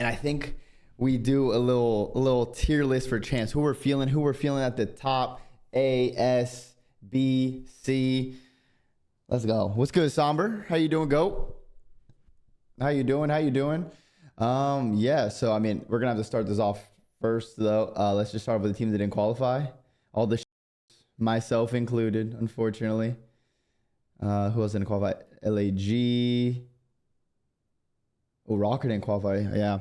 And I think we do a little tier list for champs. Who we're feeling at the top. A, S, B, C. Let's go. What's good, Somber? How you doing, GOAT? How you doing? Yeah, so I mean, we're gonna have to start this off first though. Let's just start with the teams that didn't qualify. All the myself included, unfortunately. Who else didn't qualify? LAG. Oh, Rocker didn't qualify. Yeah.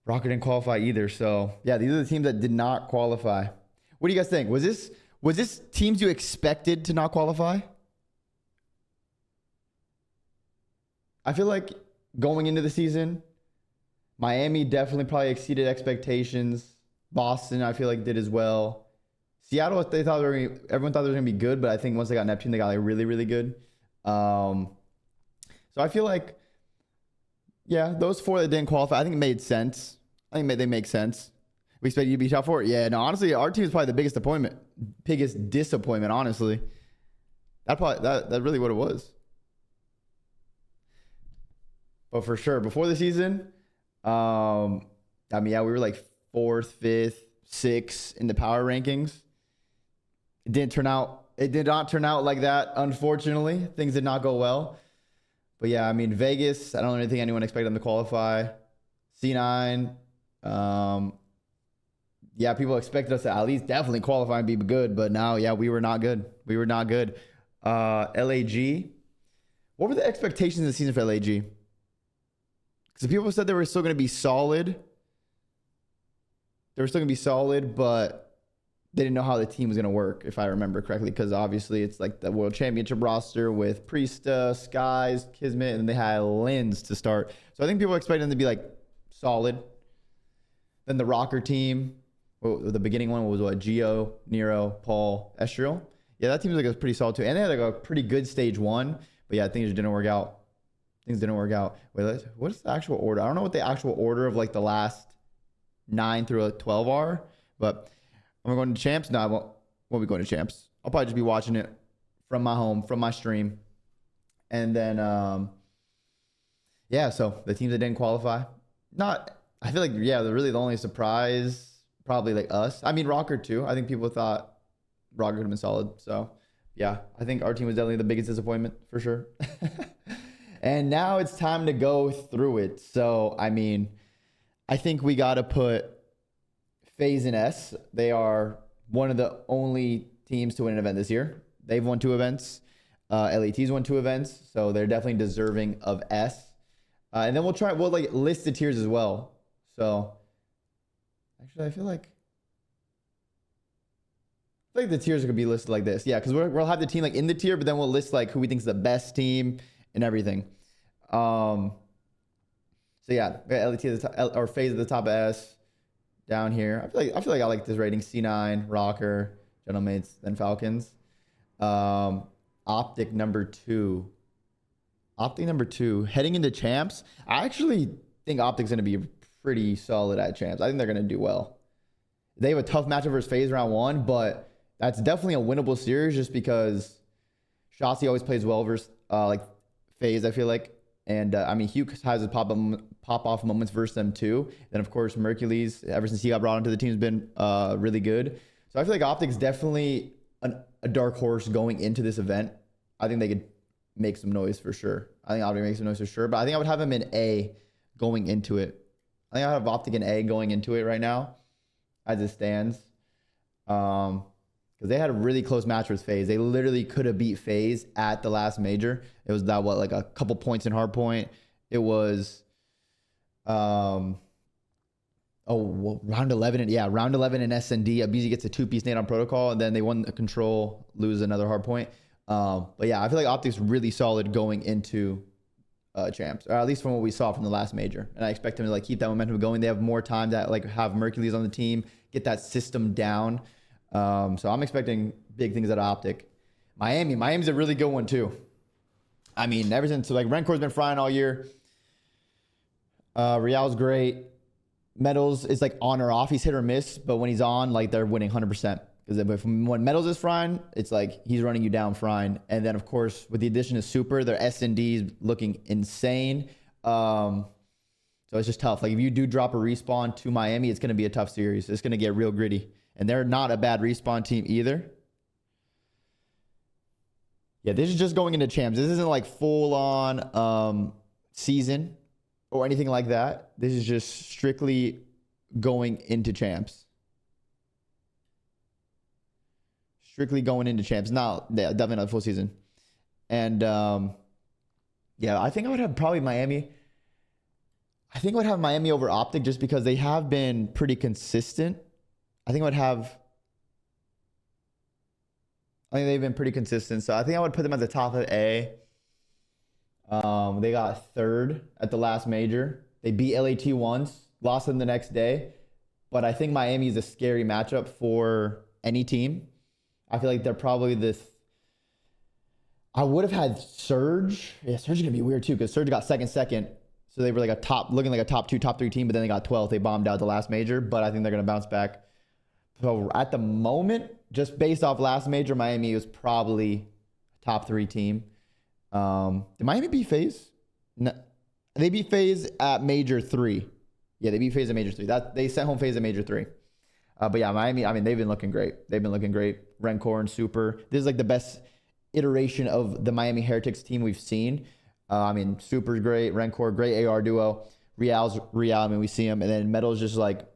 Rocker didn't qualify either. So yeah, these are the teams that did not qualify. What do you guys think? Was this teams you expected to not qualify? I feel like going into the season, Miami definitely probably exceeded expectations. Boston, I feel like, did as well. Seattle, everyone thought they were gonna be good, but I think once they got Neptune, they got like really, really good. So I feel like, yeah, those four that didn't qualify, I think it made sense. I think they make sense. We expect you to be top four. Yeah, no, honestly, our team is probably the biggest disappointment, honestly. That's really what it was. But for sure, before the season, I mean, yeah, we were like 4th, 5th, 6th in the power rankings. It did not turn out like that, unfortunately. Things did not go well. But yeah, I mean, Vegas, I don't really think anyone expected them to qualify. C9, yeah, people expected us to at least definitely qualify and be good, but now, yeah, we were not good. LAG, what were the expectations of the season for LAG? Because people said they were still going to be solid. But they didn't know how the team was going to work, if I remember correctly, because obviously it's like the World Championship roster with Priesta, Skies, Kismet, and they had Lins to start. So I think people expected them to be like solid. Then the Rocker team, the beginning one was what? Geo, Nero, Paul, Estriel. Yeah, that team was like pretty solid too. And they had like a pretty good stage 1. But yeah, things didn't work out. Wait, what is the actual order? I don't know what the actual order of like the last 9 through 12 are, but am I going to champs? No, I won't be going to champs. I'll probably just be watching it from my home, from my stream. And then, yeah, so the teams that didn't qualify, I feel like, yeah, they're really the only surprise, probably like us. I mean, Rocker too. I think people thought Rocker could have been solid. So yeah, I think our team was definitely the biggest disappointment for sure. And now it's time to go through it. So, I mean, I think we got to put FaZe and S. They are one of the only teams to win an event this year. They've won 2 events. LAT's won 2 events. So they're definitely deserving of S. And then we'll like list the tiers as well. So actually, I feel like the tiers are going to be listed like this. Yeah, because we'll have the team like in the tier, but then we'll list like who we think is the best team and everything. So yeah, LET at the top, or FaZe at the top of S. Down here, I feel like I like this rating. C9, Rocker, Gentlemates, then Falcons. Optic number 2. Heading into champs, I actually think Optic's going to be pretty solid at champs. I think they're going to do well. They have a tough matchup versus FaZe round 1, but that's definitely a winnable series just because Shotzi always plays well versus like FaZe, I feel like. And I mean, Hugh has his pop-off moments versus them too. Then, of course, Mercules, ever since he got brought into the team, has been really good. So I feel like Optic's definitely a dark horse going into this event. I think they could make some noise for sure. But I think I would have him in A going into it. I think I have Optic in A going into it right now as it stands. Because they had a really close match with FaZe. They literally could have beat FaZe at the last major. It was that, like a couple points in hardpoint. It was, round 11. Round 11 in S&D. Abizi gets a 2-piece nade on protocol, and then they won the control, lose another hardpoint. But yeah, I feel like Optic's really solid going into champs, or at least from what we saw from the last major. And I expect them to like keep that momentum going. They have more time to like have Mercules on the team, get that system down. So I'm expecting big things out of Optic. Miami's a really good one too. I mean, ever since like Renkor's been frying all year. Real's great. Metals is like on or off. He's hit or miss, but when he's on, like they're winning 100%. Because when Metals is frying, it's like he's running you down frying. And then of course, with the addition of Super, their S&D is looking insane. So So it's just tough. Like if you do drop a respawn to Miami, it's going to be a tough series. It's going to get real gritty. And they're not a bad respawn team either. Yeah, this is just going into champs. This isn't like full on season or anything like that. This is just strictly going into champs. Strictly going into champs. Now, yeah, definitely not full season. And yeah, I think I would have probably Miami. I think I would have Miami over Optic just because they have been pretty consistent. I think they've been pretty consistent. So I think I would put them at the top of A. They got third at the last major. They beat LAT once, lost them the next day. But I think Miami is a scary matchup for any team. I feel like they're probably this. I would have had Surge. Yeah, Surge is going to be weird too because Surge got second. So they were like looking like a top 2, top 3 team, but then they got 12th. They bombed out the last major, but I think they're going to bounce back. So at the moment, just based off last major, Miami was probably top 3 team. Did Miami beat FaZe? No, they beat FaZe at major 3. Yeah, they beat FaZe at major 3. They sent home FaZe at major 3. But yeah, Miami, I mean, they've been looking great. Rencor and Super. This is like the best iteration of the Miami Heretics team we've seen. I mean, Super's great. Rencor, great AR duo. Real, I mean, we see him. And then Metal's just like,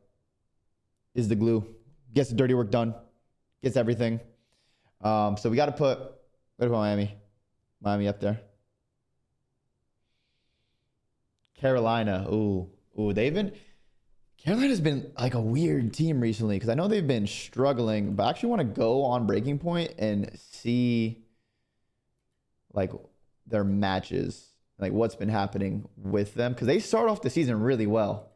is the glue. Gets the dirty work done. Gets everything. So we got to put Miami up there. Carolina. Ooh, Carolina's been like a weird team recently because I know they've been struggling, but I actually want to go on Breaking Point and see like their matches, like what's been happening with them because they start off the season really well.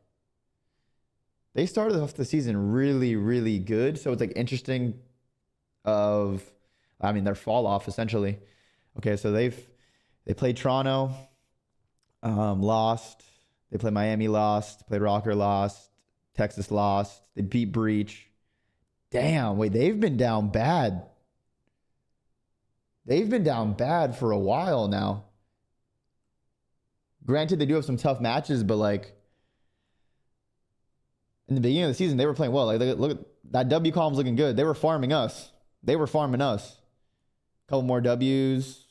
They started off the season really, really good. So it's like interesting their fall off essentially. Okay, so they played Toronto, lost. They played Miami, lost. Played Rocker, lost. Texas lost. They beat Breach. Damn, wait, they've been down bad. They've been down bad for a while now. Granted, they do have some tough matches, but like in the beginning of the season, they were playing well. Like look at that W column's looking good. They were farming us. Couple more W's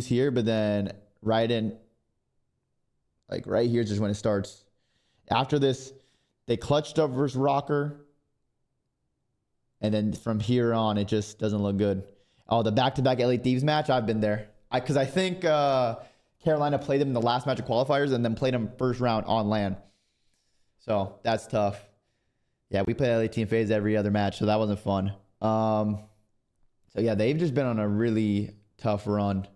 here, but then right here is just when it starts. After this, they clutched up versus Rocker. And then from here on, it just doesn't look good. Oh, the back-to-back LA Thieves match, I've been there. Because I think Carolina played them in the last match of qualifiers and then played them first round on LAN. So that's tough. Yeah, we play LA Team FaZe every other match, so that wasn't fun. So yeah, they've just been on a really tough run.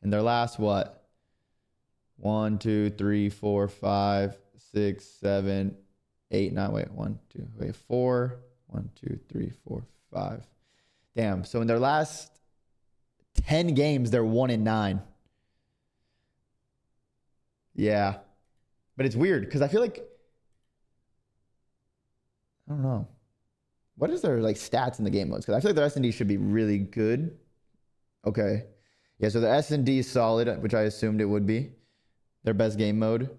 In their last, 1, 2, 3, 4, 5, 6, 7, 8, 9, 4. 1, 2, 3, 4, 5. Damn. So in their last 10 games, they're 1-9. Yeah. But it's weird because I feel like, I don't know. What is their like stats in the game modes? Because I feel like their S&D should be really good. Okay. Yeah, so the S&D is solid, which I assumed it would be. Their best game mode.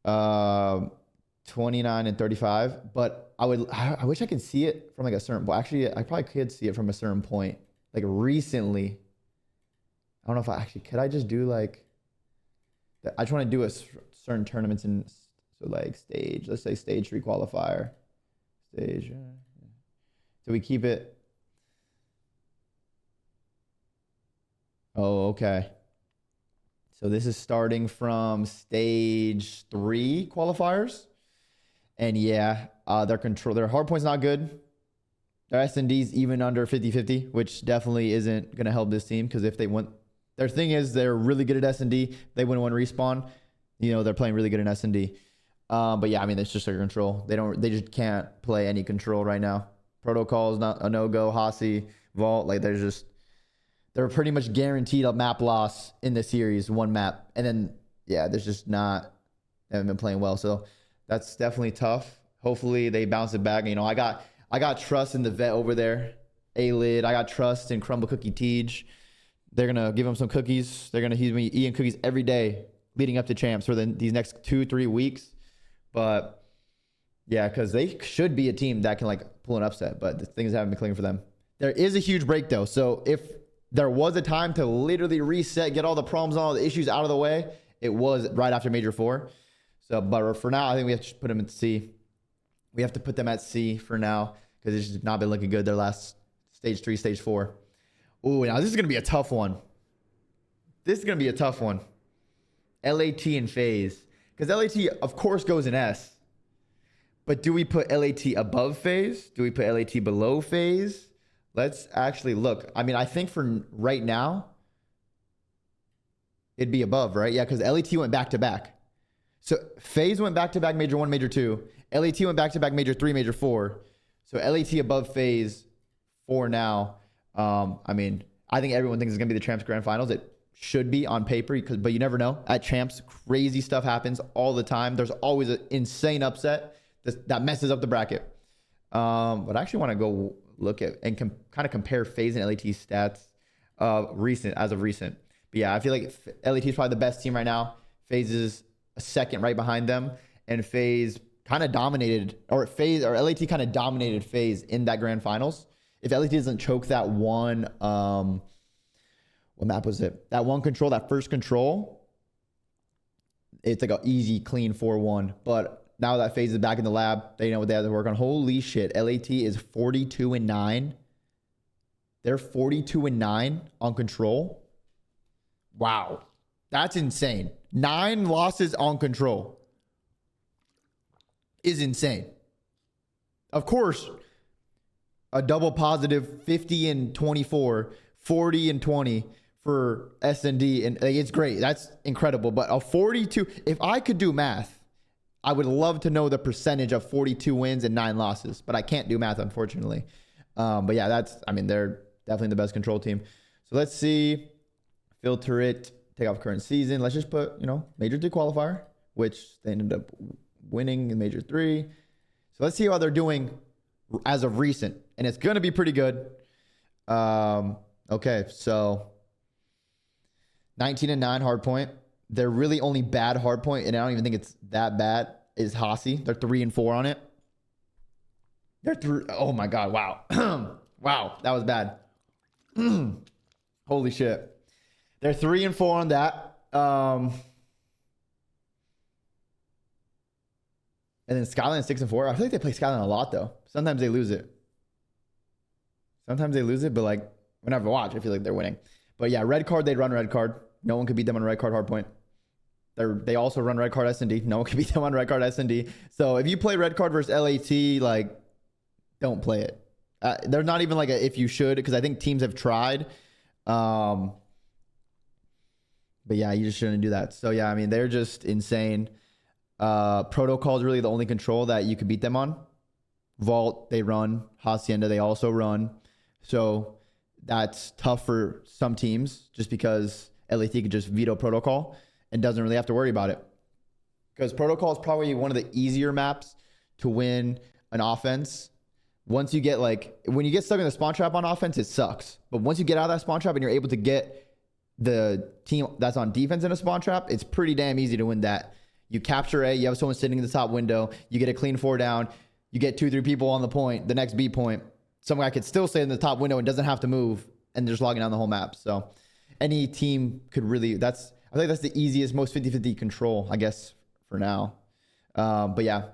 29 and 35. But I wish I could see it from like a certain point. Actually, I probably could see it from a certain point. Like recently. I don't know if could I just do like, I just want to do a certain tournaments in, so like stage, let's say stage 3 qualifier. Stage. So we keep it. Oh, okay. So this is starting from stage 3 qualifiers. And yeah, their hard point's not good. Their S&D's even under 50-50, which definitely isn't going to help this team because if they win, their thing is they're really good at S&D. They win one respawn. You know, they're playing really good in S&D. But yeah, I mean, it's just their control. They just can't play any control right now. Protocol's not a no-go. Hasi, Vault, like they're pretty much guaranteed a map loss in the series, one map. And then, yeah, they haven't been playing well. So that's definitely tough. Hopefully they bounce it back. You know, I got trust in the vet over there, A-Lid. I got trust in Crumble Cookie Tej. They're going to give him some cookies. He's been eating cookies every day, leading up to champs for these next 2-3 weeks. But yeah, because they should be a team that can like pull an upset, but the things haven't been clicking for them. There is a huge break though. So if there was a time to literally reset, get all the problems, all the issues out of the way, it was right after Major 4. So, but for now, I think we have to put them at C. We have to put them at C for now because it's just not been looking good their last stage 3, stage 4. Ooh, now this is going to be a tough one. This is going to be a tough one. LAT and FaZe. Because LAT, of course, goes in S. But do we put LAT above FaZe? Do we put LAT below FaZe? Let's actually look. I mean, I think for right now, it'd be above, right? Yeah, because LAT went back-to-back. So FaZe went back-to-back Major 1, Major 2. LAT went back-to-back Major 3, Major 4. So LAT above FaZe for now. I mean, I think everyone thinks it's going to be the Champs Grand Finals. It should be on paper, but you never know. At Champs, crazy stuff happens all the time. There's always an insane upset that messes up the bracket. But I actually want to go look at and kind of compare FaZe and LAT's stats as of recent. But yeah, I feel like LAT is probably the best team right now. FaZe is a second right behind them, and FaZe kind of dominated, or LAT kind of dominated FaZe in that grand finals. If LAT doesn't choke that one, what map was it? That one control, that first control, it's like an easy, clean 4-1. But now that FaZe is back in the lab, they know what they have to work on. Holy shit, LAT is 42-9. They're 42-9 on control. Wow, that's insane. 9 losses on control is insane. Of course, a double positive 50-24, 40-20 for S&D, and it's great. That's incredible. But a 42, if I could do math, I would love to know the percentage of 42 wins and 9 losses, but I can't do math, unfortunately. But yeah, they're definitely the best control team. So let's see, filter it, take off current season. Let's just put, Major 3 qualifier, which they ended up winning in Major 3. So let's see how they're doing as of recent. And it's going to be pretty good. Okay, so 19-9 hardpoint. They're really only bad hardpoint, and I don't even think it's that bad, is Hasi. They're 3-4 on it. Oh my God, wow. Wow, that was bad. Holy shit. They're 3-4 on that. And then Skyline 6-4. I feel like they play Skyline a lot though. Sometimes they lose it. But like whenever I watch, I feel like they're winning. But yeah, red card, they'd run red card. No one could beat them on red card hardpoint. They also run red card S&D. No one can beat them on red card S&D. So if you play red card versus LAT, like, don't play it. They're not even like a if you should, because I think teams have tried. But yeah, you just shouldn't do that. So yeah, I mean, they're just insane. Protocol is really the only control that you could beat them on. Vault, they run. Hacienda, they also run. So that's tough for some teams just because LAT could just veto protocol and doesn't really have to worry about it. Because protocol is probably one of the easier maps to win an offense. Once you get when you get stuck in the spawn trap on offense, it sucks. But once you get out of that spawn trap and you're able to get the team that's on defense in a spawn trap, it's pretty damn easy to win that. You capture A, you have someone sitting in the top window, you get a clean 4 down, you get 2-3 people on the point, the next B point. Some guy could still stay in the top window and doesn't have to move, and they're just logging down the whole map. So any team could really, I think that's the easiest, most 50-50 control, I guess, for now. But yeah,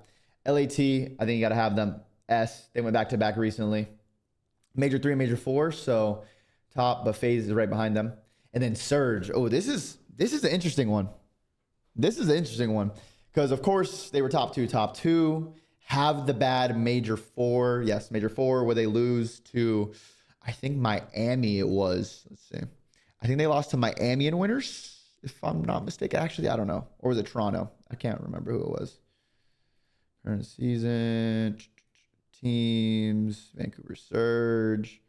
LAT, I think you got to have them S. They went back-to-back recently. Major 3 and Major 4, so top, but FaZe is right behind them. And then Surge. Oh, this is an interesting one. This is an interesting one because, of course, they were top two, have the bad Major 4. Yes, Major 4, where they lose to, I think, Miami it was. Let's see. I think they lost to Miami in winners, if I'm not mistaken. Actually, I don't know. Or was it Toronto? I can't remember who it was. Current season, teams, Vancouver Surge.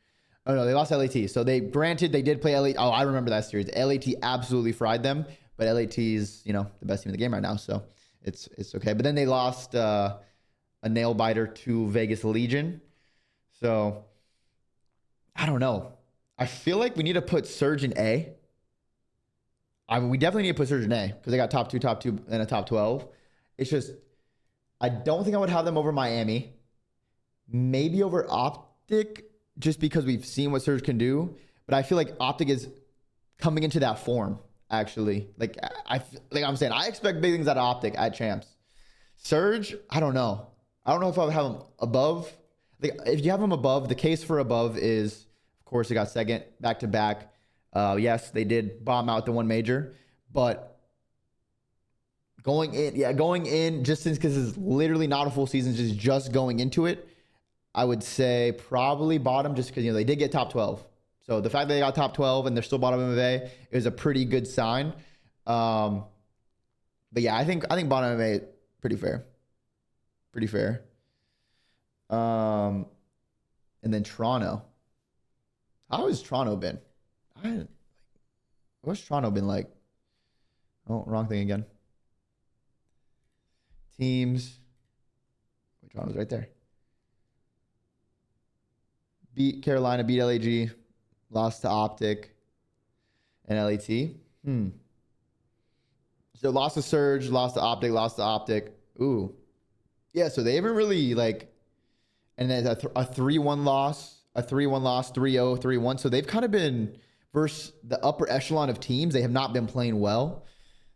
Oh, no, they lost LAT. So they did play LAT. Oh, I remember that series. LAT absolutely fried them. But LAT is, the best team in the game right now, so it's okay. But then they lost a nail biter to Vegas Legion. So I don't know. I feel like we need to put Surge in A. I mean, we definitely need to put Surge in A because they got top two, and a top 12. It's just, I don't think I would have them over Miami. Maybe over Optic, just because we've seen what Surge can do. But I feel like Optic is coming into that form, actually. Like I'm saying, I expect big things out of Optic at Champs. Surge, I don't know. I don't know if I would have them above. Like, if you have them above, the case for above is, of course, they got second back-to-back. Yes, they did bomb out the one major, but going in, just since because it's literally not a full season, just going into it, I would say probably bottom, just because they did get top 12. So the fact that they got top 12 and they're still bottom of A is a pretty good sign. But yeah, I think bottom of A pretty fair, And then Toronto. How has Toronto been? What's Toronto been like? Oh, wrong thing again. Teams. Toronto's right there. Beat Carolina, beat LAG, lost to Optic and LAT. So lost to Surge, lost to Optic. Ooh. Yeah, so they haven't really and then a 3-1 loss, a 3-1 loss, 3-0, 3-1. So they've kind of been versus the upper echelon of teams. They have not been playing well.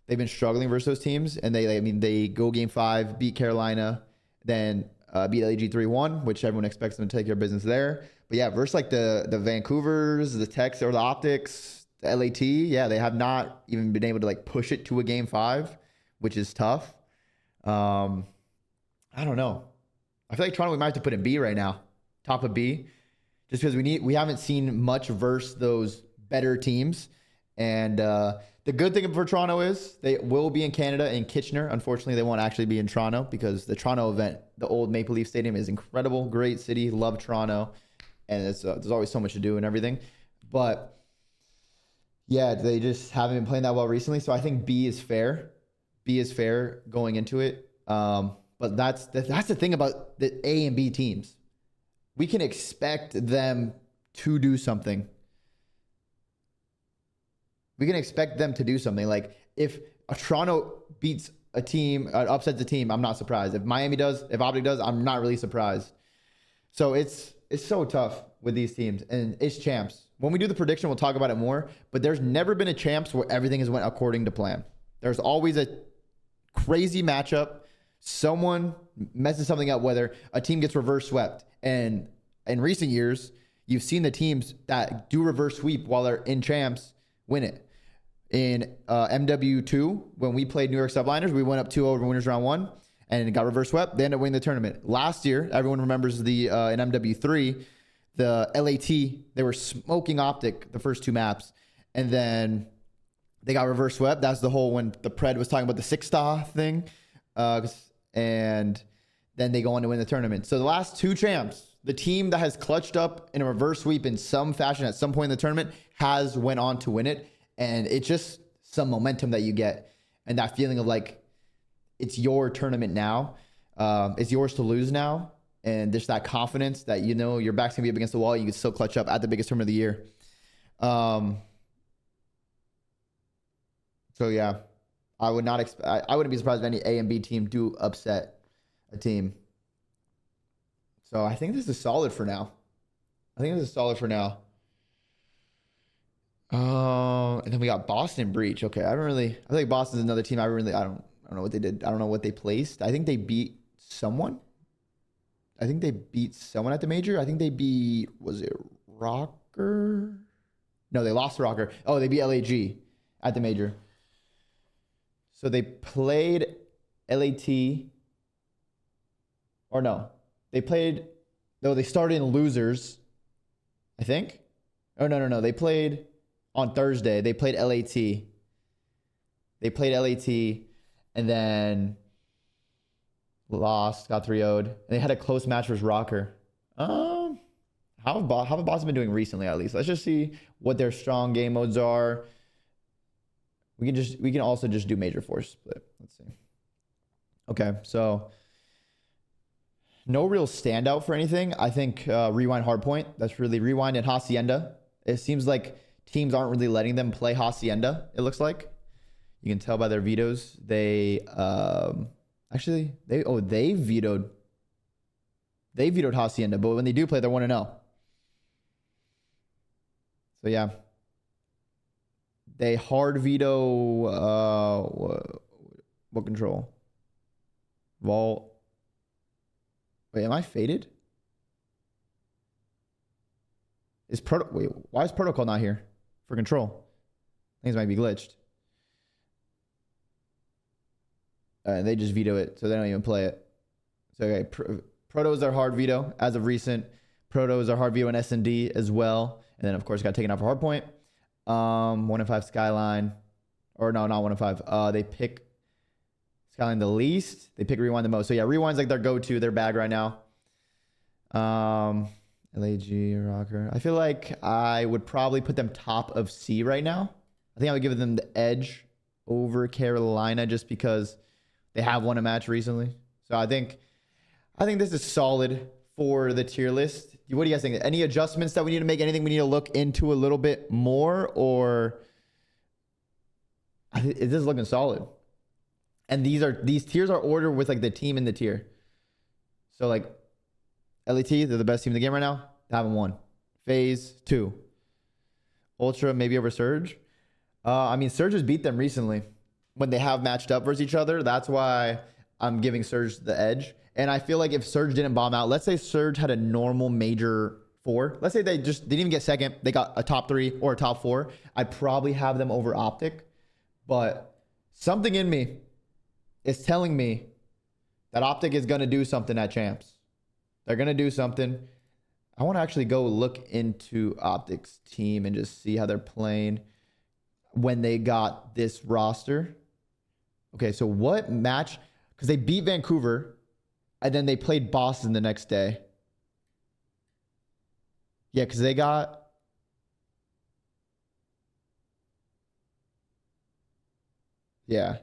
They've been struggling versus those teams. And they go game 5, beat Carolina, then beat LAG 3-1, which everyone expects them to take care of business there. But yeah, versus the Vancouvers, the Techs, or the Optics, the LAT, yeah, they have not even been able to push it to a game 5, which is tough. I don't know. I feel like Toronto, we might have to put in B right now, top of B, just because we haven't seen much versus those better teams. And the good thing for Toronto is they will be in Canada in Kitchener. Unfortunately, they won't actually be in Toronto because the Toronto event, the old Maple Leaf Stadium, is incredible, great city, love Toronto, and there's always so much to do and everything. But yeah, they just haven't been playing that well recently. So I think B is fair. B is fair going into it. But that's the thing about the A and B teams. We can expect them to do something. We can expect them to do something. Like if a Toronto beats a team, upsets a team, I'm not surprised. If Miami does, if Optic does, I'm not really surprised. So it's so tough with these teams, and it's Champs. When we do the prediction, we'll talk about it more. But there's never been a Champs where everything has went according to plan. There's always a crazy matchup. Someone messes something up, whether a team gets reverse swept. And in recent years, you've seen the teams that do reverse sweep while they're in Champs win it. In MW2, when we played New York Subliners, we went up 2-0 over winners round 1 and it got reverse swept. They ended up winning the tournament. Last year, everyone remembers in MW3, the LAT, they were smoking Optic the first 2 maps. And then they got reverse swept. That's the whole when the Pred was talking about the 6-star thing. And then they go on to win the tournament. So the last 2 Champs, the team that has clutched up in a reverse sweep in some fashion at some point in the tournament has went on to win it. And it's just some momentum that you get. And that feeling of it's your tournament now. It's yours to lose now. And just that confidence that your back's going to be up against the wall. You can still clutch up at the biggest tournament of the year. So yeah, I wouldn't be surprised if any A and B team do upset a team. So I think this is solid for now. And then we got Boston Breach. Okay, I feel like Boston's another team. I don't know what they did. I don't know what they placed. I think they beat someone. at the major. I think they beat, was it Rocker? No, they lost to Rocker. Oh, they beat LAG at the major. So they played LAT. Or no, they started in losers, I think. Oh, no. They played on Thursday. They played LAT. And then lost, got 3-0'd. And they had a close match versus Rocker. How have Boston been doing recently, at least? Let's just see what their strong game modes are. We can also just do major force split. Let's see. Okay, so no real standout for anything. I think Rewind Hardpoint. That's really Rewind and Hacienda. It seems like teams aren't really letting them play Hacienda, it looks like. You can tell by their vetoes. They actually they vetoed Hacienda, but when they do play, they're 1-0. So yeah. They hard veto what control? Vault. Wait, am I faded? Wait, why is protocol not here for control? Things might be glitched. They just veto it, so they don't even play it. So okay, protos are hard veto as of recent. Protos are hard veto in S&D as well, and then of course got taken off for hard point. 1 in 5 Skyline, or no, not 1 in 5. They pick Skyline the least. They pick Rewind the most. So yeah, Rewind's like their go-to, their bag right now. LAG, Rocker. I feel like I would probably put them top of C right now. I think I would give them the edge over Carolina just because they have won a match recently. So I think this is solid for the tier list. What do you guys think? Any adjustments that we need to make? Anything we need to look into a little bit more? Or is this looking solid? And these tiers are ordered with like the team in the tier. So like LET, they're the best team in the game right now. They haven't won. FaZe 2. Ultra maybe over Surge. I mean, Surge has beat them recently when they have matched up versus each other. That's why I'm giving Surge the edge. And I feel like if Surge didn't bomb out, let's say Surge had a normal major 4. Let's say they didn't even get second. They got a top 3 or a top 4. I'd probably have them over Optic. But something in me is telling me that Optic is going to do something at Champs. They're going to do something. I want to actually go look into Optic's team and just see how they're playing when they got this roster. Okay, so what match? Because they beat Vancouver, and then they played Boston the next day. Yeah, because they got... Yeah.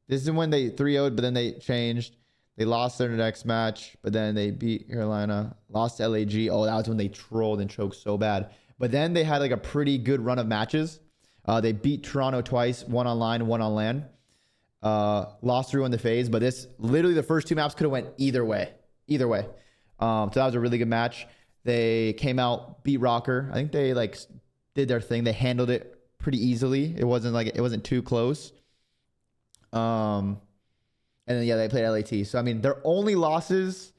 This is when they 3-0'd, but then they changed. They lost their next match, but then they beat Carolina. Lost to LAG. Oh, that was when they trolled and choked so bad. But then they had like a pretty good run of matches. They beat Toronto twice, 1 on line, 1 on LAN. Lost through in the FaZe, but this literally the first 2 maps could have went either way. Either way. So that was a really good match. They came out, beat Rocker. I think they like did their thing. They handled it pretty easily. It wasn't too close. And then, yeah, they played LAT. So, I mean, their only losses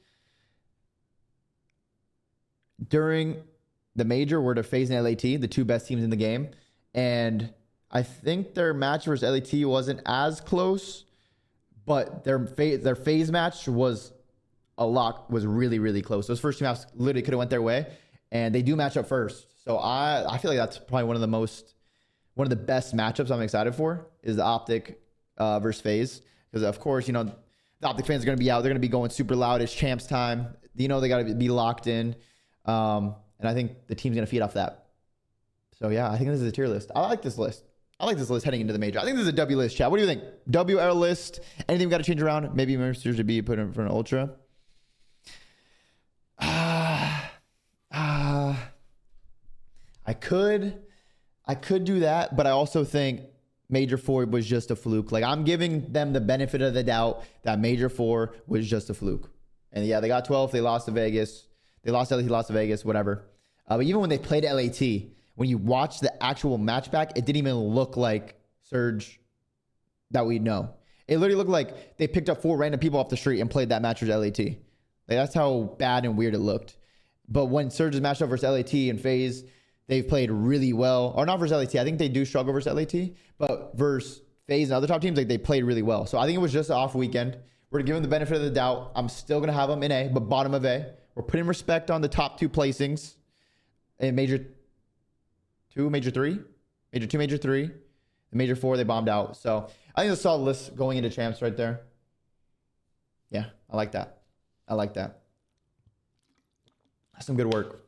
during the major were to FaZe and LAT, the 2 best teams in the game. And I think their match versus LAT wasn't as close, but their FaZe match was really, really close. Those first 2 maps literally could have went their way, and they do match up first. So, I feel like that's probably one of the best matchups I'm excited for is the Optic versus FaZe. Because, of course, you know, the Optic fans are going to be out. They're going to be going super loud. It's Champs time. You know, they got to be locked in. And I think the team's going to feed off that. So, yeah, I think this is a tier list. I like this list. I like this list heading into the major. I think this is a W list, chat. What do you think? WL list. Anything we got to change around? Maybe Masters to be put in for an Ultra. I could do that, but I also think Major 4 was just a fluke. Like, I'm giving them the benefit of the doubt that Major 4 was just a fluke. And yeah, they got 12th. They lost to Vegas. They lost LAT, lost to Vegas, whatever. But even when they played LAT, when you watch the actual match back, it didn't even look like Surge that we know. It literally looked like they picked up 4 random people off the street and played that match versus LAT. Like, that's how bad and weird it looked. But when Surge is matched up versus LAT and FaZe, they've played really well. Or not versus LAT. I think they do struggle versus LAT. But versus FaZe and other top teams, like, they played really well. So I think it was just an off weekend. We're going to give them the benefit of the doubt. I'm still going to have them in A, but bottom of A. We're putting respect on the top 2 placings in Major 2, Major 3. Major 2, Major 3. The Major 4, they bombed out. So I think it's a solid list going into Champs right there. Yeah, I like that. I like that. That's some good work.